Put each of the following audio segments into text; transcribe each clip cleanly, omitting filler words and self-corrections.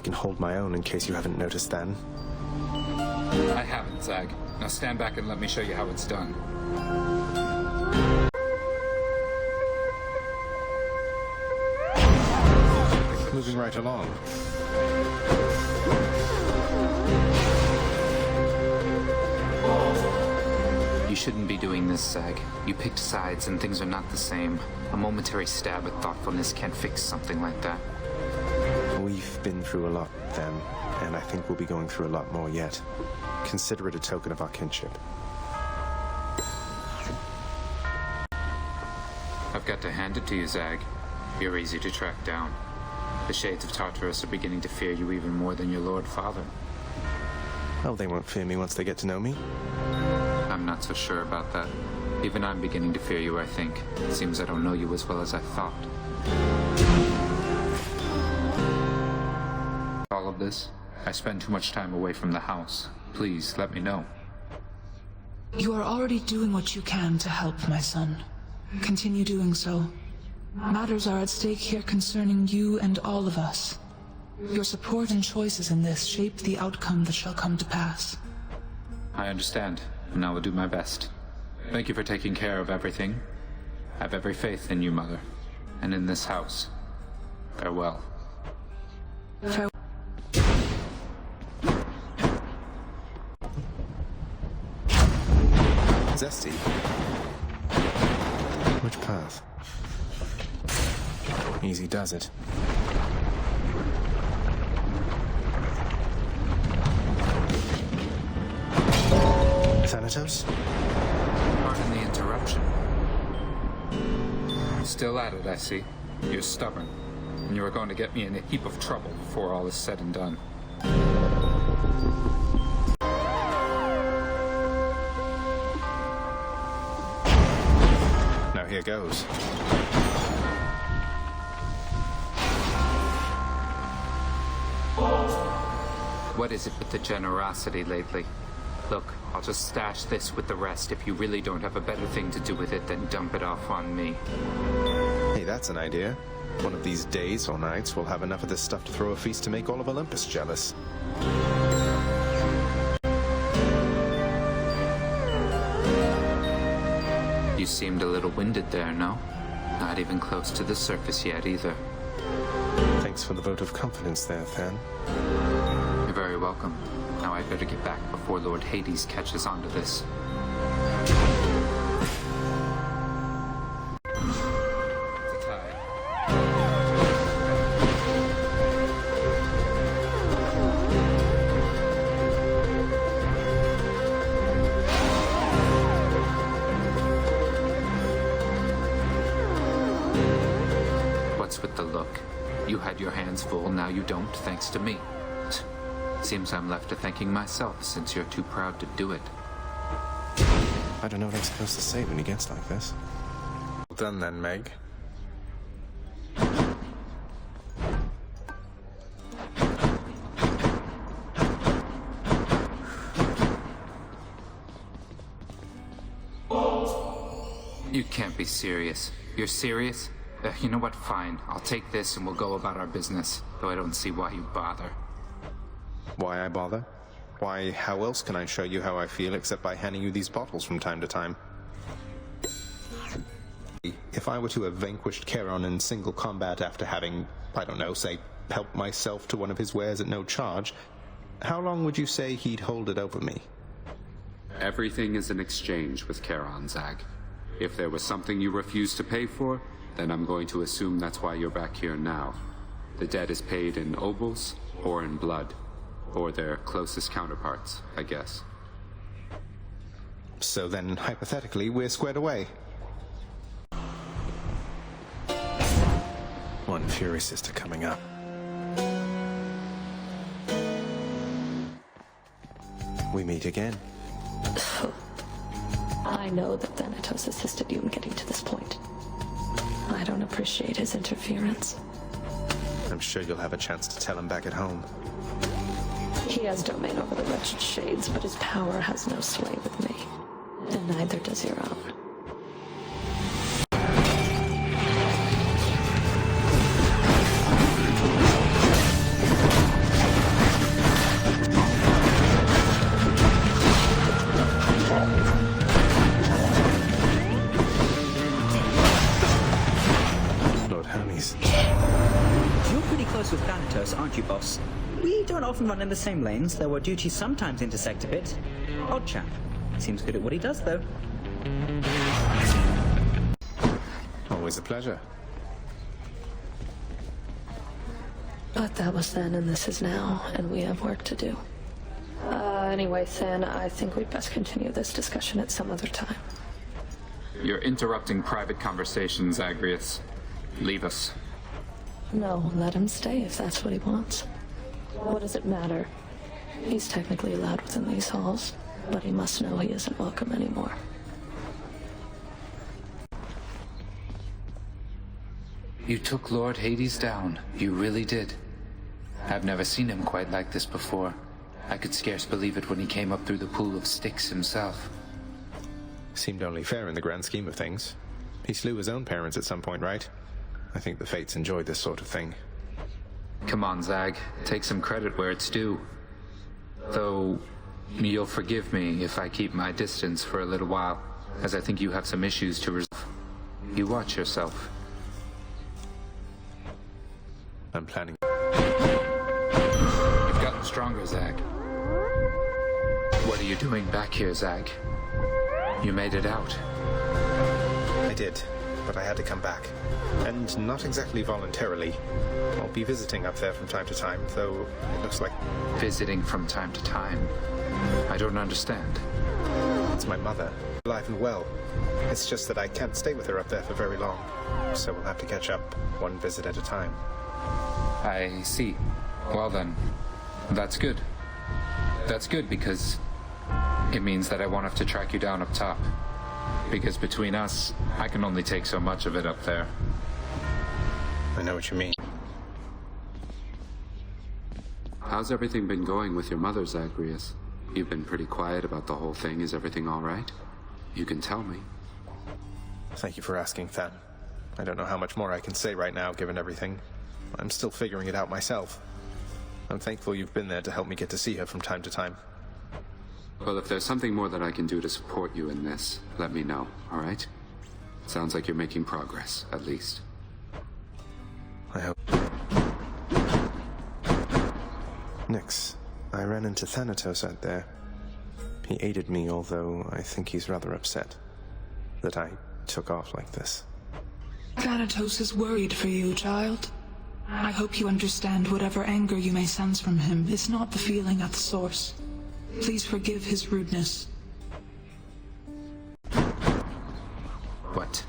can hold my own in case you haven't noticed then. I haven't, Zag. Now stand back and let me show you how it's done. Moving right along. You shouldn't be doing this, Zag. You picked sides and things are not the same. A momentary stab at thoughtfulness can't fix something like that. We've been through a lot then, and I think we'll be going through a lot more yet. Consider it a token of our kinship. I've got to hand it to you, Zag. You're easy to track down. The Shades of Tartarus are beginning to fear you even more than your Lord Father. Oh, they won't fear me once they get to know me. I'm not so sure about that. Even I'm beginning to fear you, I think. It seems I don't know you as well as I thought. All of this, I spend too much time away from the house. Please, let me know. You are already doing what you can to help, my son. Continue doing so. Matters are at stake here concerning you and all of us. Your support and choices in this shape the outcome that shall come to pass. I understand, and I will do my best. Thank you for taking care of everything. I have every faith in you, Mother, and in this house. Farewell. Farewell. Zesty. Which path? Easy does it. Thanatos? Pardon the interruption. Still at it, I see. You're stubborn, and you are going to get me in a heap of trouble before all is said and done. Now here goes. What is it with the generosity lately? Look, I'll just stash this with the rest. If you really don't have a better thing to do with it, then dump it off on me. Hey, that's an idea. One of these days or nights, we'll have enough of this stuff to throw a feast to make all of Olympus jealous. You seemed a little winded there, no? Not even close to the surface yet, either. Thanks for the vote of confidence there, Than. You're very welcome. Now I'd better get back before Lord Hades catches on to this. It's a tie. What's with the look? You had your hands full, now you don't, thanks to me. Seems I'm left to thanking myself, since you're too proud to do it. I don't know what I'm supposed to say when he gets like this. Well done then, Meg. You can't be serious. You're serious? You know what, fine. I'll take this and we'll go about our business, though I don't see why you bother. Why I bother? Why, how else can I show you how I feel except by handing you these bottles from time to time? If I were to have vanquished Charon in single combat after having, I don't know, say, helped myself to one of his wares at no charge, how long would you say he'd hold it over me? Everything is an exchange with Charon, Zag. If there was something you refused to pay for, then I'm going to assume that's why you're back here now. The debt is paid in obols or in blood. Or their closest counterparts, I guess. So then, hypothetically, we're squared away. One Fury Sister coming up. We meet again. I know that Thanatos assisted you in getting to this point. I don't appreciate his interference. I'm sure you'll have a chance to tell him back at home. He has domain over the wretched shades, but his power has no sway with me. And neither does your own. close with Thanatos, aren't you, boss? We don't often run in the same lanes, though our duties sometimes intersect a bit. Odd chap. Seems good at what he does, though. Always a pleasure. But that was then and this is now, and we have work to do. Anyway, Than, I think we'd best continue this discussion at some other time. You're interrupting private conversations, Zagreus. Leave us. No, let him stay if that's what he wants. What does it matter? He's technically allowed within these halls, but he must know he isn't welcome anymore. You took Lord Hades down. You really did. I've never seen him quite like this before. I could scarce believe it when he came up through the pool of sticks himself. Seemed only fair in the grand scheme of things. He slew his own parents at some point, right? I think the Fates enjoyed this sort of thing. Come on, Zag. Take some credit where it's due. Though, you'll forgive me if I keep my distance for a little while, as I think you have some issues to resolve. You watch yourself. I'm planning. You've gotten stronger, Zag. What are you doing back here, Zag? You made it out. I did, but I had to come back. And not exactly voluntarily. I'll be visiting up there from time to time, though it looks like... Visiting from time to time? I don't understand. It's my mother, alive and well. It's just that I can't stay with her up there for very long, so we'll have to catch up one visit at a time. I see. Well then, that's good. That's good because it means that I won't have to track you down up top. Because between us, I can only take so much of it up there. I know what you mean. How's everything been going with your mother, Zagreus? You've been pretty quiet about the whole thing. Is everything all right? You can tell me. Thank you for asking, Than. I don't know how much more I can say right now, given everything. I'm still figuring it out myself. I'm thankful you've been there to help me get to see her from time to time. Well, if there's something more that I can do to support you in this, let me know, all right? Sounds like you're making progress, at least. I hope. Nix, I ran into Thanatos out there. He aided me, although I think he's rather upset that I took off like this. Thanatos is worried for you, child. I hope you understand whatever anger you may sense from him is not the feeling at the source. Please forgive his rudeness. What?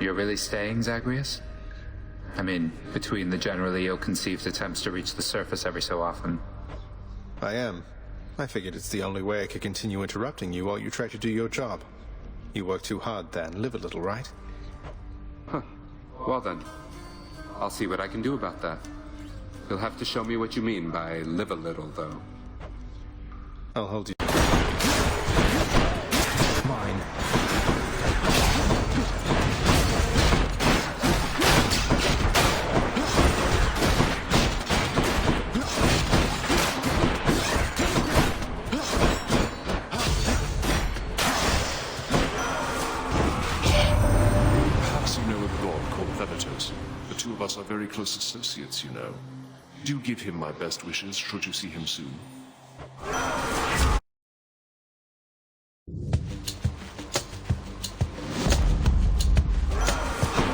You're really staying, Zagreus? I mean, between the generally ill-conceived attempts to reach the surface every so often. I am. I figured it's the only way I could continue interrupting you while you try to do your job. You work too hard, then. Live a little, right? Huh. Well then, I'll see what I can do about that. You'll have to show me what you mean by live a little, though. I'll hold you. Mine. Perhaps you know a god called Thanatos. The two of us are very close associates, you know. Do give him my best wishes, should you see him soon.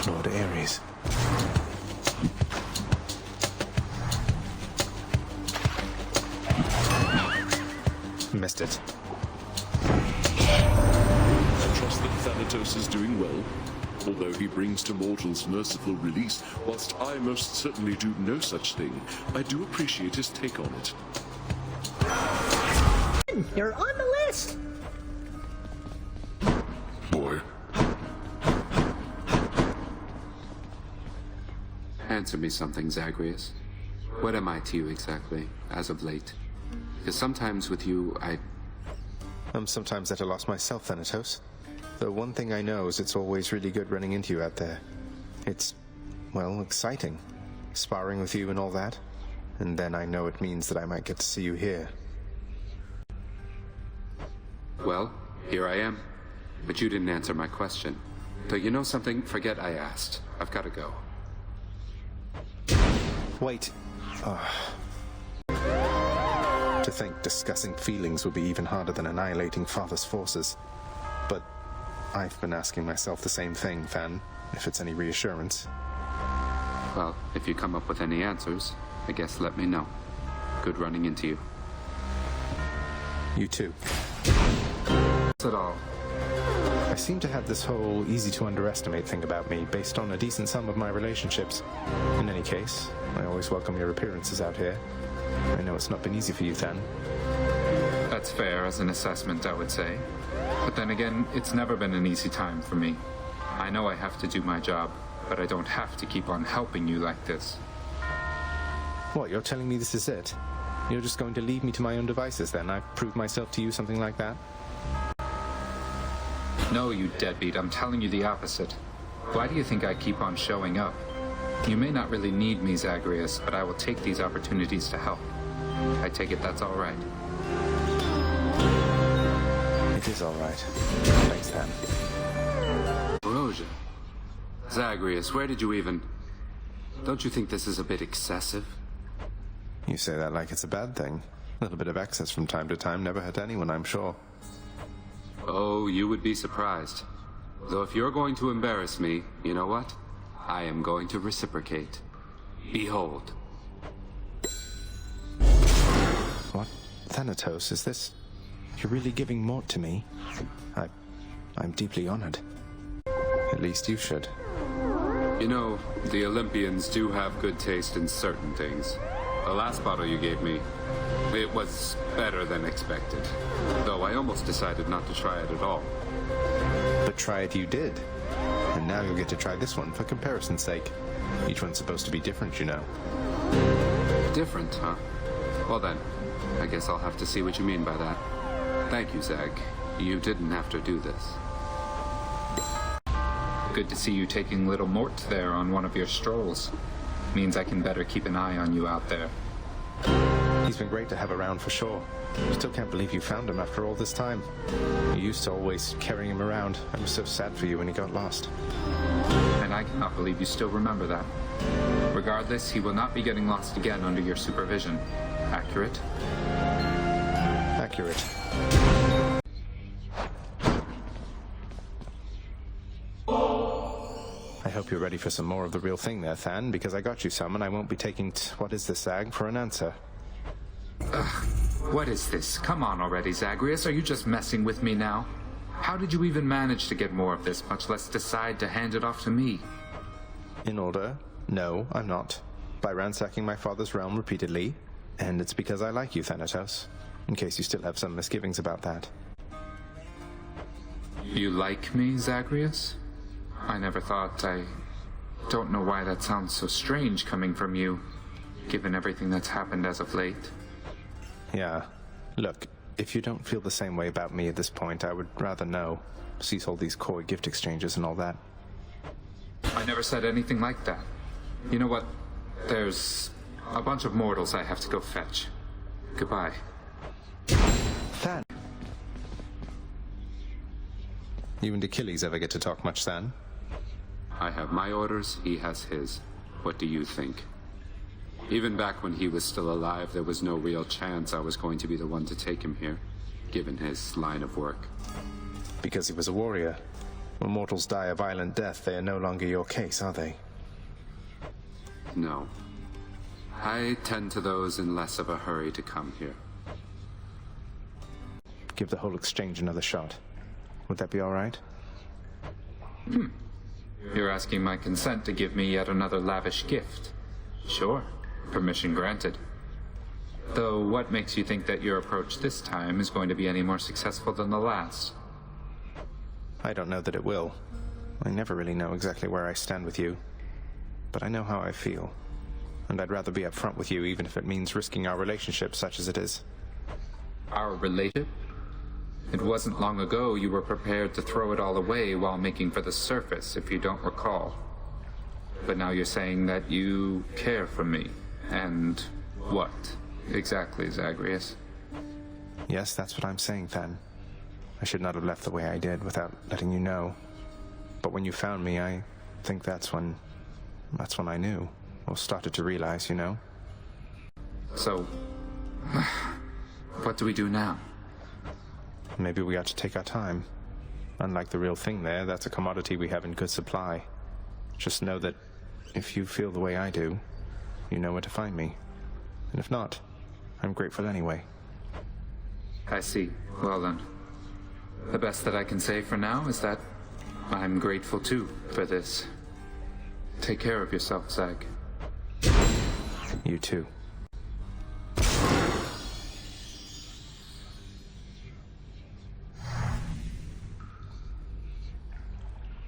Lord Ares. Missed it. I trust that Thanatos is doing well, although he brings to mortals merciful release, whilst I most certainly do no such thing. I do appreciate his take on it. You're on the list! Boy. Answer me something, Zagreus. What am I to you exactly, as of late? Because sometimes with you, I'm sometimes at a loss myself, Thanatos. Though one thing I know is it's always really good running into you out there. It's, well, exciting. Sparring with you and all that. And then I know it means that I might get to see you here. Well, here I am. But you didn't answer my question. But you know something? Forget I asked. I've got to go. Wait. To think discussing feelings would be even harder than annihilating Father's forces. But I've been asking myself the same thing, Than, if it's any reassurance. Well, if you come up with any answers, I guess let me know. Good running into you. You too. That's it all. I seem to have this whole easy-to-underestimate thing about me, based on a decent sum of my relationships. In any case, I always welcome your appearances out here. I know it's not been easy for you, Than. That's fair as an assessment, I would say. But then again, it's never been an easy time for me. I know I have to do my job, but I don't have to keep on helping you like this. What, you're telling me this is it? You're just going to leave me to my own devices, then? I've proved myself to you, something like that? No, you deadbeat, I'm telling you the opposite. Why do you think I keep on showing up? You may not really need me, Zagreus, but I will take these opportunities to help. I take it that's all right. It is all right. Thanks, Than. Erosion. Zagreus, where did you even... Don't you think this is a bit excessive? You say that like it's a bad thing. A little bit of excess from time to time never hurt anyone, I'm sure. Oh, you would be surprised. Though if you're going to embarrass me, you know what? I am going to reciprocate. Behold. What? Thanatos, is this... You're really giving Mort to me? I'm deeply honored. At least you should. You know, the Olympians do have good taste in certain things. The last bottle you gave me, it was better than expected. Though I almost decided not to try it at all. But try it you did. And now you'll get to try this one for comparison's sake. Each one's supposed to be different, you know. Different, huh? Well then, I guess I'll have to see what you mean by that. Thank you, Zag. You didn't have to do this. Good to see you taking little Mort there on one of your strolls. Means I can better keep an eye on you out there. He's been great to have around for sure. Still can't believe you found him after all this time. You used to always carry him around. I was so sad for you when he got lost. And I cannot believe you still remember that. Regardless, he will not be getting lost again under your supervision. Accurate? Accurate. I hope you're ready for some more of the real thing there, Than, because I got you some and I won't be taking what is this, Zag, for an answer. What is this? Come on already, Zagreus. Are you just messing with me now? How did you even manage to get more of this, much less decide to hand it off to me? In order, no, I'm not. By ransacking my father's realm repeatedly, and it's because I like you, Thanatos, in case you still have some misgivings about that. You like me, Zagreus? I never thought. I don't know why that sounds so strange coming from you, given everything that's happened as of late. Yeah. Look, if you don't feel the same way about me at this point, I would rather know. Cease all these coy gift exchanges and all that. I never said anything like that. You know what? There's a bunch of mortals I have to go fetch. Goodbye. Than! You and Achilles ever get to talk much, Than? I have my orders, he has his. What do you think? Even back when he was still alive, there was no real chance I was going to be the one to take him here, given his line of work. Because he was a warrior. When mortals die a violent death, they are no longer your case, are they? No. I tend to those in less of a hurry to come here. Give the whole exchange another shot. Would that be all right? You're asking my consent to give me yet another lavish gift. Sure. Permission granted. Though what makes you think that your approach this time is going to be any more successful than the last? I don't know that it will. I never really know exactly where I stand with you. But I know how I feel. And I'd rather be upfront with you even if it means risking our relationship such as it is. Our relationship? It wasn't long ago you were prepared to throw it all away while making for the surface, if you don't recall. But now you're saying that you care for me. And what exactly, Zagreus? Yes, that's what I'm saying, Than. I should not have left the way I did without letting you know. But when you found me, I think that's when I knew. or started to realize, you know. So, what do we do now? Maybe we ought to take our time. Unlike the real thing there, that's a commodity we have in good supply. Just know that if you feel the way I do, you know where to find me. And if not, I'm grateful anyway. I see. Well then. The best that I can say for now is that I'm grateful too for this. Take care of yourself, Zag. You too.